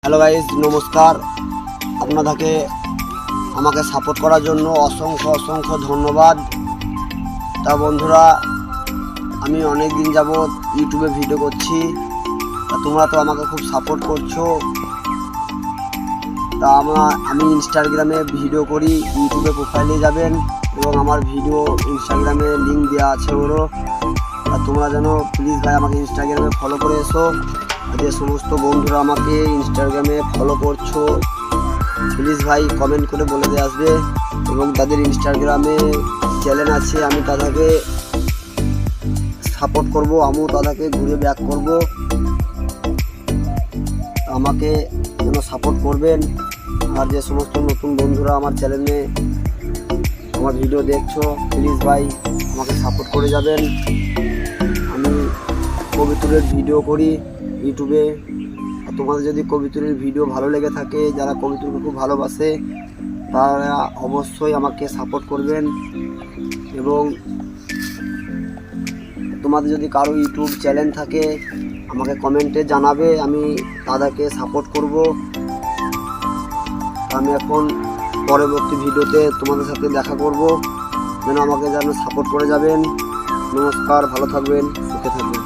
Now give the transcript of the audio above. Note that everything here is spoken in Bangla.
হ্যালো গাইজ, নমস্কার। আপনাদেরকে আমাকে সাপোর্ট করার জন্য অসংখ্য অসংখ্য ধন্যবাদ। তা বন্ধুরা, আমি অনেক দিন যাবৎ ইউটিউবে ভিডিও করছি, তা তোমরা তো আমাকে খুব সাপোর্ট করছো। তা আমি ইনস্টাগ্রামে ভিডিও করি, ইউটিউবে প্রোফাইলে যাবেন এবং আমার ভিডিও ইনস্টাগ্রামে লিঙ্ক দেওয়া আছে ওরও। আর তোমরা যেন প্লিজ ভাই আমাকে ইনস্টাগ্রামে ফলো করে এসো। যে সমস্ত বন্ধুরা আমাকে ইনস্টাগ্রামে ফলো করছো, প্লিজ ভাই কমেন্ট করে বলে দিয়ে আসবে। এবং তাদের ইনস্টাগ্রামে চ্যানেল আছে, আমি তাদেরকে সাপোর্ট করব, আমিও তাদেরকে ঘুরে ব্যাক করব। আমাকে যেন সাপোর্ট করবেন। আর যে সমস্ত নতুন বন্ধুরা আমার চ্যানেলে আমার ভিডিও দেখছো, প্লিজ ভাই আমাকে সাপোর্ট করে যাবেন। আমি কবিতুরের ভিডিও করি ইউটিউবে। আর তোমাদের যদি কবিতুরের ভিডিও ভালো লেগে থাকে, যারা কবিতুরকে খুব ভালোবাসে, তারা অবশ্যই আমাকে সাপোর্ট করবেন। এবং তোমাদের যদি কারো ইউটিউব চ্যানেল থাকে, আমাকে কমেন্টে জানাবে, আমি তাদেরকে সাপোর্ট করব। আমি এখন পরবর্তী ভিডিওতে তোমাদের সাথে দেখা করব, যেন আমাকে যেন সাপোর্ট করে যাবেন। নমস্কার, ভালো থাকবেন, সুখে থাকবেন।